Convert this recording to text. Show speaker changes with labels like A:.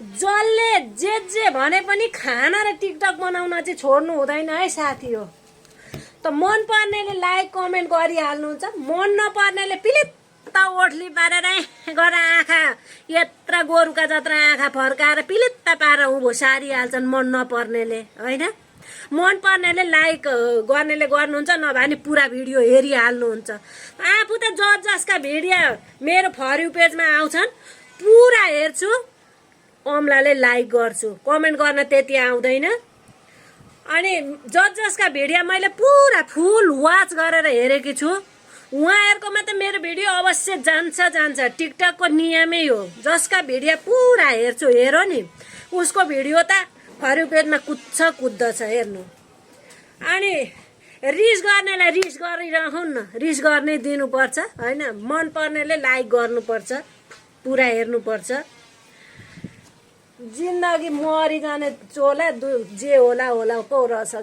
A: जसले जे भने पनि खाना र टिकटक बनाउन चाहिँ छोड्नु हुँदैन है साथी हो। त मन पर्नेले लाइक कमेन्ट गरिहाल्नुहुन्छ, मन नपर्नेले पिलित्त ओठली पारेर गरेर आँखा यत्र गोरुका जत्र आँखा फर्काएर पिलित्त पारेर उँभो सारिहाल्छन् मन नपर्नेले होइन। मन पर्नेले लाइक गर्नेले गर्नुहुन्छ, नभए नि पुरा भिडियो हेरिहाल्नुहुन्छ। आफू त जसका भिडियो मेरो फर यू पेजमा आउँछन् पुरा हेर्छु, अम्लाले लाइक गर्छु, कमेन्ट गर्न त्यति आउँदैन। अनि जसका भिडियो मैले पुरा फुल वाच गरेर हेरेकी छु उहाँहरुकोमा त मेरो भिडियो अवश्य जान्छ। टिकटकको नियमै हो, जसका भिडियो पुरा हेर्छु हेरो नि उसको भिडियो त फर यू पेजमा कुद्दछ हेर्नु। अनि रिस गर्नेलाई रिस गरिरहन् न, रिस गर्नै दिनुपर्छ हैन। मन पर्नेले लाइक गर्नुपर्छ, पुरा हेर्नुपर्छ। जिन्दगी मरि जाने चोला जे होला पो रहेछ।